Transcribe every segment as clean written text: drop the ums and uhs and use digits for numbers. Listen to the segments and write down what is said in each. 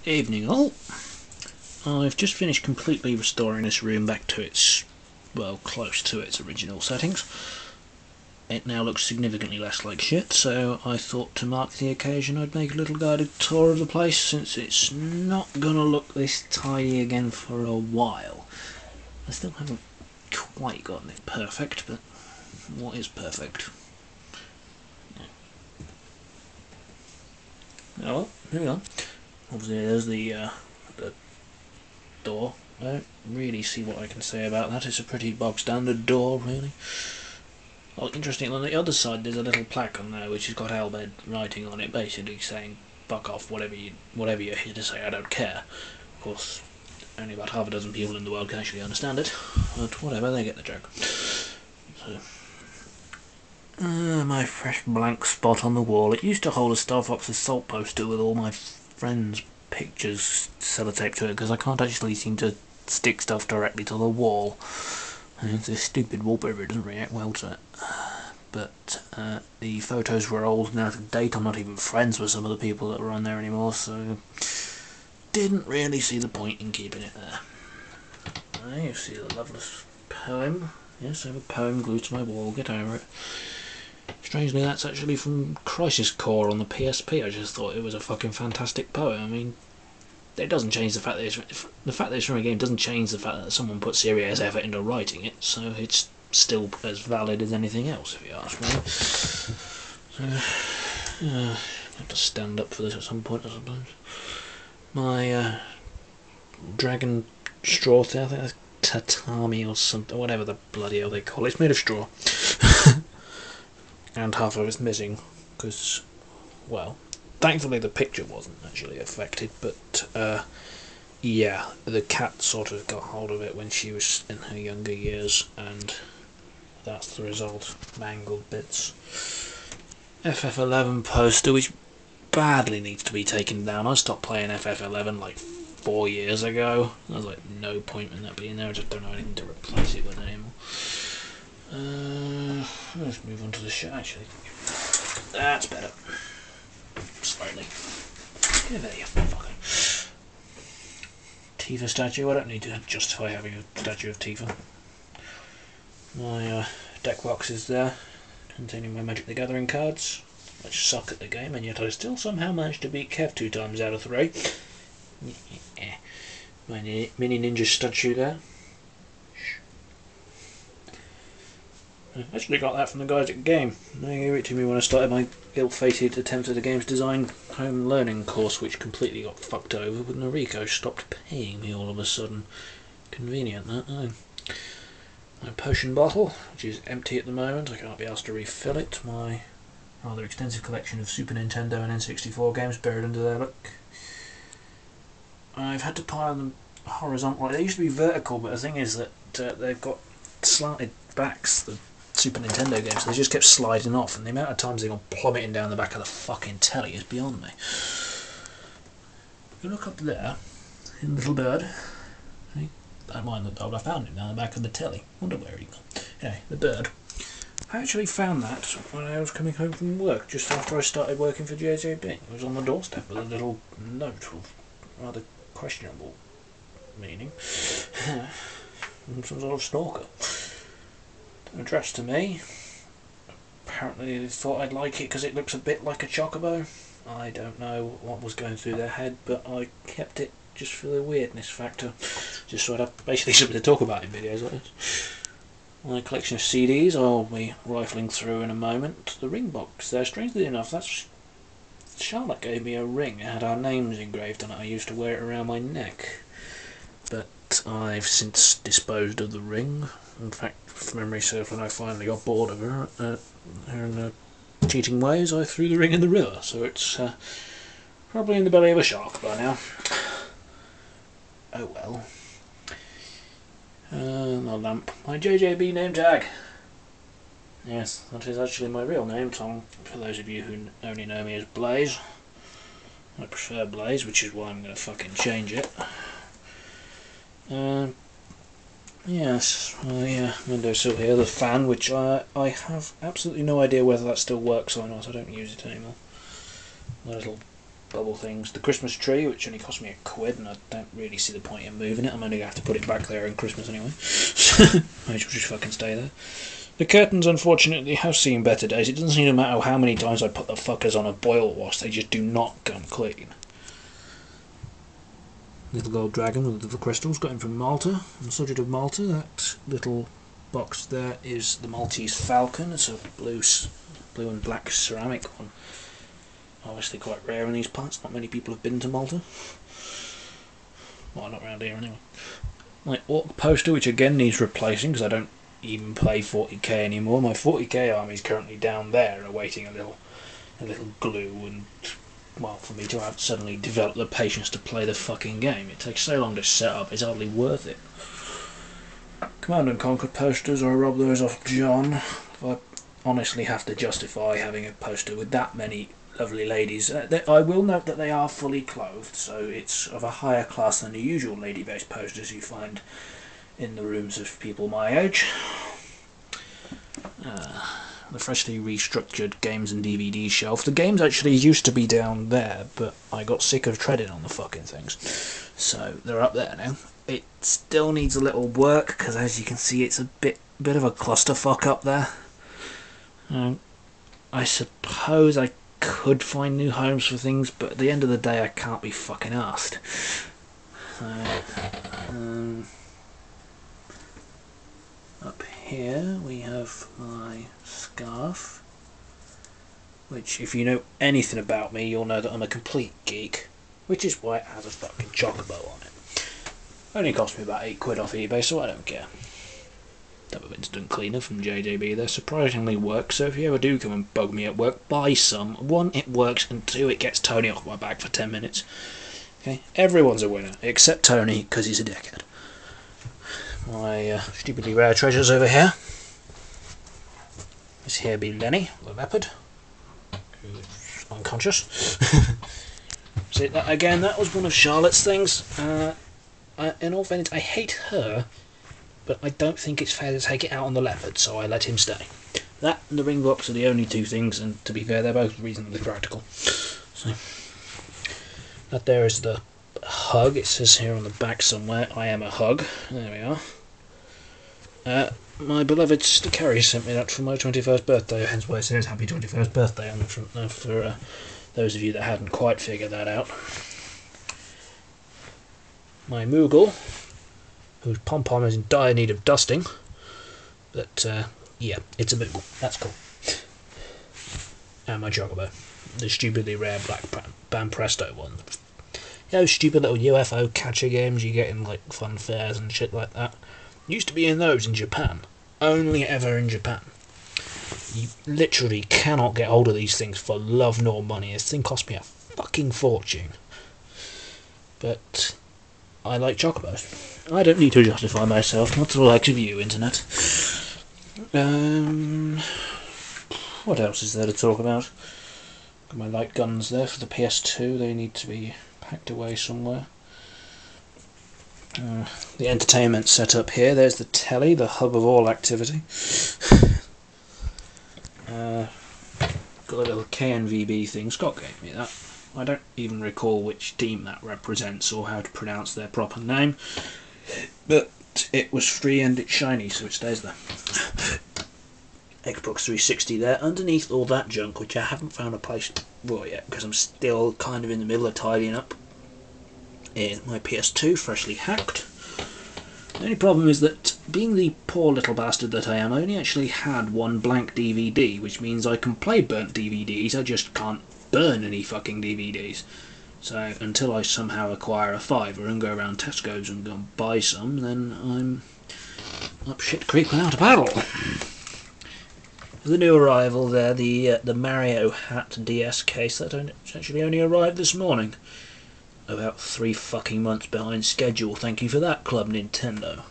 Evening all. I've just finished completely restoring this room back to its, well, close to its original settings. It now looks significantly less like shit, so I thought to mark the occasion I'd make a little guided tour of the place, since it's not gonna look this tidy again for a while. I still haven't quite gotten it perfect, but what is perfect? Oh well, here we are. Obviously there's the door. I don't really see what I can say about that. It's a pretty bog standard door, really. Well, interesting, on the other side there's a little plaque on there which has got Albed writing on it, basically saying fuck off, whatever you're here to say, I don't care. Of course, only about half a dozen people in the world can actually understand it, but whatever, they get the joke. So, my fresh blank spot on the wall. It used to hold a Star Fox Assault poster with all my friends' pictures sellotaped to it, because I can't actually seem to stick stuff directly to the wall. And this stupid wallpaper doesn't react well to it. But the photos were old and out of date. I'm not even friends with some of the people that were on there anymore, so didn't really see the point in keeping it there. You see the loveless poem. Yes, I have a poem glued to my wall, get over it. Strangely, that's actually from Crisis Core on the PSP. I just thought it was a fucking fantastic poem. I mean, it doesn't change the fact that it's from a game doesn't change the fact that someone put serious effort into writing it, so it's still as valid as anything else, if you ask me. So, I have to stand up for this at some point, I suppose. My dragon straw thing, I think that's tatami or something, whatever the bloody hell they call it. It's made of straw. And half of it's missing, because, well, thankfully the picture wasn't actually affected, but yeah, the cat sort of got hold of it when she was in her younger years, and that's the result. Mangled bits. FF11 poster, which badly needs to be taken down. I stopped playing FF11 like 4 years ago. I was like, no point in that being there. I just don't know anything to replace it with anymore. Let's move on to the shot. Actually, that's better. Slightly. Get there, you fucker. Tifa statue. I don't need to justify having a statue of Tifa. My deck box is there, containing my Magic the Gathering cards, which suck at the game, and yet I still somehow managed to beat Kev 2 times out of 3. My mini ninja statue there. I actually got that from the guys at Game. They gave it to me when I started my ill-fated attempt at a games design home learning course, which completely got fucked over when Noriko stopped paying me all of a sudden. Convenient, that, though. My potion bottle, which is empty at the moment. I can't be asked to refill it. My rather extensive collection of Super Nintendo and N64 games buried under there, look. I've had to pile them horizontally. They used to be vertical, but the thing is that they've got slanted backs, the Super Nintendo games, so they just kept sliding off, and the amount of times they've gone plummeting down the back of the fucking telly is beyond me. If you look up there, in Little Bird, see? Don't mind the dog, I found it down the back of the telly. Wonder where he got. Anyway, the bird. I actually found that when I was coming home from work, just after I started working for JJB. It was on the doorstep with a little note of rather questionable meaning. Some sort of stalker. Addressed to me. Apparently they thought I'd like it because it looks a bit like a chocobo. I don't know what was going through their head, but I kept it just for the weirdness factor. Just so I'd have basically something to talk about in videos like this. My collection of CDs I'll be rifling through in a moment. The ring box there, strangely enough, that's Charlotte gave me a ring. It had our names engraved on it. I used to wear it around my neck. But I've since disposed of the ring. In fact, if memory serves, when I finally got bored of her in cheating ways, I threw the ring in the river. So it's probably in the belly of a shark by now. Oh well. My lamp. My JJB name tag. Yes, that is actually my real name, Tom. For those of you who only know me as Blaze. I prefer Blaze, which is why I'm going to fucking change it. Yes, windowsill here, the fan, which I have absolutely no idea whether that still works or not. I don't use it anymore. The little bubble things. The Christmas tree, which only cost me £1, and I don't really see the point in moving it. I'm only going to have to put it back there in Christmas anyway. Might as well just fucking stay there. The curtains, unfortunately, have seen better days. It doesn't seem to matter how many times I put the fuckers on a boil wash, they just do not come clean. Little gold dragon with little crystals, got him from Malta. On the subject of Malta, that little box there is the Maltese falcon. It's a blue and black ceramic one. Obviously quite rare in these parts, not many people have been to Malta. Well, not around here anyway. My orc poster, which again needs replacing because I don't even play 40k anymore. My 40k army is currently down there awaiting a little glue and, well, for me to have suddenly developed the patience to play the fucking game. It takes so long to set up, it's hardly worth it. Command and Conquer posters, or I rob those off John. If I honestly have to justify having a poster with that many lovely ladies. I will note that they are fully clothed, so it's of a higher class than the usual lady-based posters you find in the rooms of people my age. The freshly restructured games and DVD shelf. The games actually used to be down there, but I got sick of treading on the fucking things, so they're up there now. It still needs a little work because, as you can see, it's a bit of a clusterfuck up there. I suppose I could find new homes for things, but at the end of the day I can't be fucking arsed. Up here we have my scarf, which, if you know anything about me, you'll know that I'm a complete geek, which is why it has a fucking chocobo on it. Only cost me about £8 off eBay, so I don't care. Double instant cleaner from JJB. They surprisingly work, so if you ever do come and bug me at work, buy some. 1, it works, and 2, it gets Tony off my back for 10 minutes. Okay, everyone's a winner, except Tony, because he's a dickhead. My stupidly rare treasures over here. This here be Lenny, the leopard, who's unconscious. See, that was one of Charlotte's things. In all fairness, I hate her, but I don't think it's fair to take it out on the leopard, so I let him stay. That and the ring box are the only 2 things, and to be fair, they're both reasonably practical. So, that there is the hug. It says here on the back somewhere, I am a hug. There we are. My beloved sister Carrie sent me that for my 21st birthday, hence why it says happy 21st birthday on the front there, for those of you that hadn't quite figured that out. My Moogle, whose pom-pom is in dire need of dusting, but yeah, it's a Moogle, that's cool. And my Chocobo, the stupidly rare black Bam Presto one. You know, stupid little UFO catcher games you get in like fun fairs and shit like that. Used to be in those in Japan. Only ever in Japan. You literally cannot get hold of these things for love nor money. This thing cost me a fucking fortune. But I like chocobos. I don't need to justify myself, not to the likes of you, Internet. What else is there to talk about? Got my light guns there for the PS2. They need to be packed away somewhere. The entertainment set up here. There's the telly, the hub of all activity. Got a little KNVB thing. Scott gave me that. I don't even recall which team that represents or how to pronounce their proper name, but it was free and it's shiny, so it stays there. Xbox 360 there, underneath all that junk, which I haven't found a place for yet, because I'm still kind of in the middle of tidying up, is my PS2, freshly hacked. The only problem is that, being the poor little bastard that I am, I only actually had one blank DVD, which means I can play burnt DVDs, I just can't burn any fucking DVDs. So until I somehow acquire a fiver and go around Tesco's and go and buy some, then I'm up shit creek without a paddle. The new arrival there, the Mario Hat DS case, that actually only arrived this morning. About 3 fucking months behind schedule. Thank you for that, Club Nintendo.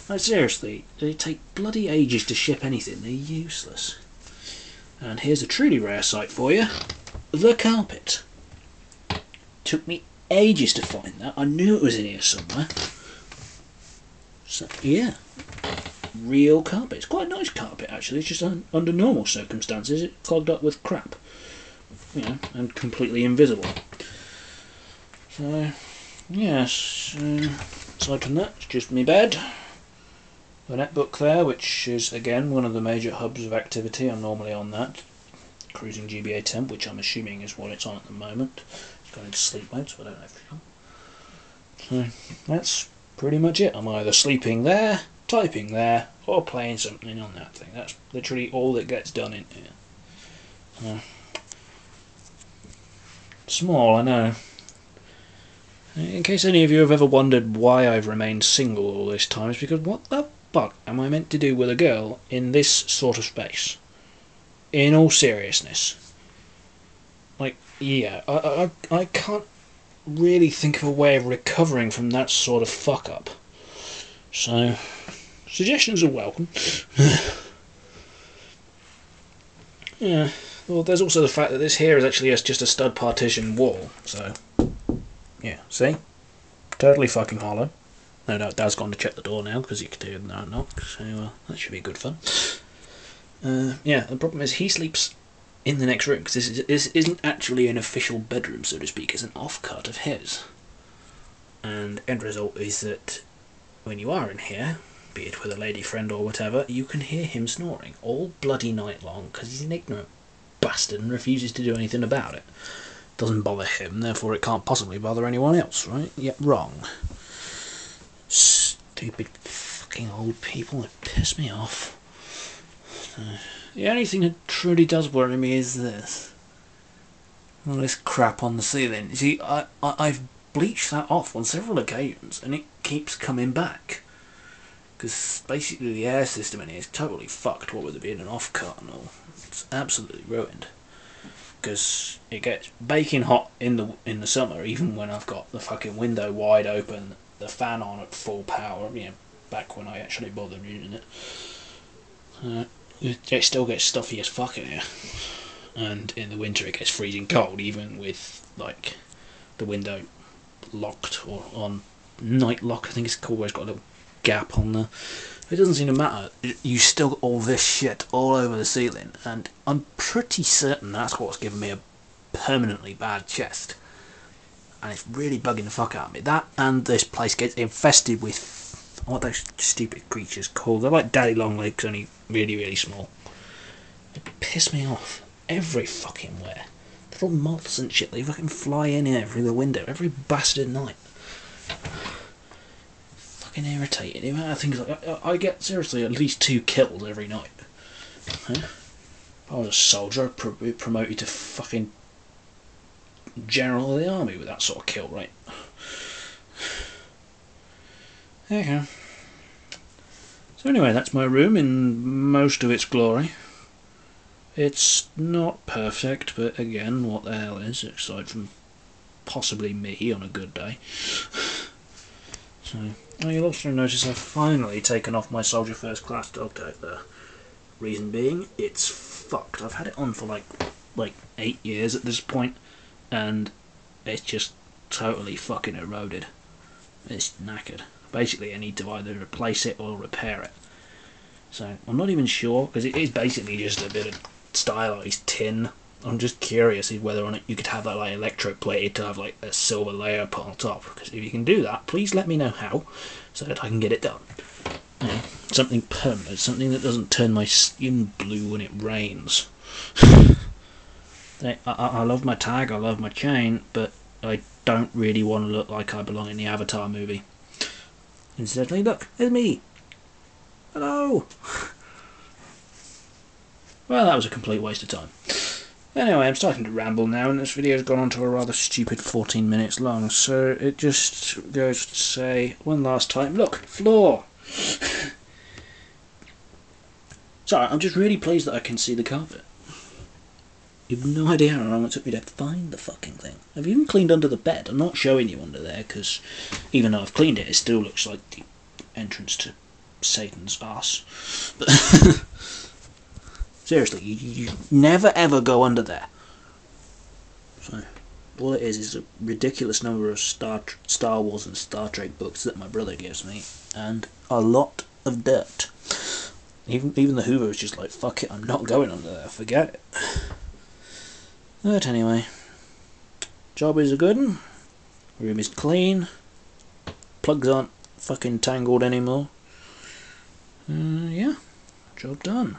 No, seriously, they take bloody ages to ship anything. They're useless. And here's a truly rare sight for you. The carpet. Took me ages to find that. I knew it was in here somewhere. So, yeah. Real carpet. It's quite a nice carpet, actually. It's just under normal circumstances, it's clogged up with crap. you know, and completely invisible. So, yes, aside from that, it's just my bed. The netbook there, which is again one of the major hubs of activity. I'm normally on that. Cruising GBA temp, which I'm assuming is what it's on at the moment. It's gone into sleep mode, so I don't know for sure. So that's pretty much it. I'm either sleeping there, typing there, or playing something on that thing. That's literally all that gets done in here. Small, I know. In case any of you have ever wondered why I've remained single all this time, it's because what the fuck am I meant to do with a girl in this sort of space? In all seriousness. Like, yeah, I can't really think of a way of recovering from that sort of fuck up. So, suggestions are welcome. Yeah, well, there's also the fact that this here is actually just a stud partition wall, so, yeah, see? Totally fucking hollow. No doubt Dad's gone to check the door now, because you could hear that knock, so that should be good fun. Yeah, the problem is he sleeps in the next room, because this isn't actually an official bedroom, so to speak. It's an off-cut of his. And end result is that when you are in here, be it with a lady friend or whatever, you can hear him snoring all bloody night long, because he's an ignorant bastard and refuses to do anything about it. Doesn't bother him, therefore it can't possibly bother anyone else, right? Yet wrong. Stupid fucking old people, they piss me off. The only thing that truly does worry me is this. All this crap on the ceiling. You see, I've bleached that off on several occasions and it keeps coming back. Because basically the air system in here is totally fucked, what with it being an off-cut and all. It's absolutely ruined. Because it gets baking hot in the summer, even when I've got the fucking window wide open, the fan on at full power, you know, back when I actually bothered using it. It still gets stuffy as fuck in here, and in the winter it gets freezing cold, even with like the window locked or on night lock. I think it's called, where it's got a little gap on there. It doesn't seem to matter. You still got all this shit all over the ceiling, and I'm pretty certain that's what's given me a permanently bad chest, and it's really bugging the fuck out of me. That and this place gets infested with what are those stupid creatures called? They're like daddy long legs, only really, really small. They piss me off every fucking where. Little moths and shit, they fucking fly in here through the window every bastard night. Fucking irritated. The amount of things like I get seriously at least 2 kills every night. Huh? If I was a soldier, I'd be promoted to fucking general of the army with that sort of kill rate. There you go. So anyway, that's my room in most of its glory. It's not perfect, but again, what the hell is, aside from possibly me on a good day. So, you'll also notice I've finally taken off my Soldier First Class dog tag there. Reason being, it's fucked. I've had it on for like 8 years at this point, and it's just totally fucking eroded. It's knackered. Basically, I need to either replace it or repair it. So, I'm not even sure, because it is basically just a bit of stylized tin. I'm just curious whether or not you could have that like electroplated to have like a silver layer put on top. Because if you can do that, please let me know how, so that I can get it done. Yeah, something permanent, something that doesn't turn my skin blue when it rains. I love my tag, I love my chain, but I don't really want to look like I belong in the Avatar movie. Incidentally, look, it's me. Hello. Well, that was a complete waste of time. Anyway, I'm starting to ramble now, and this video's gone on to a rather stupid 14 minutes long, so it just goes to say one last time, look, floor! Sorry, I'm just really pleased that I can see the carpet. You've no idea how long it took me to find the fucking thing. I've even cleaned under the bed. I'm not showing you under there, because even though I've cleaned it, it still looks like the entrance to Satan's arse. But seriously, you never ever go under there. So, all it is a ridiculous number of Star Wars and Star Trek books that my brother gives me, and a lot of dirt. Even the Hoover is just like, fuck it, I'm not going under there, forget it. But anyway, job is a good one. Room is clean. Plugs aren't fucking tangled anymore. Yeah, job done.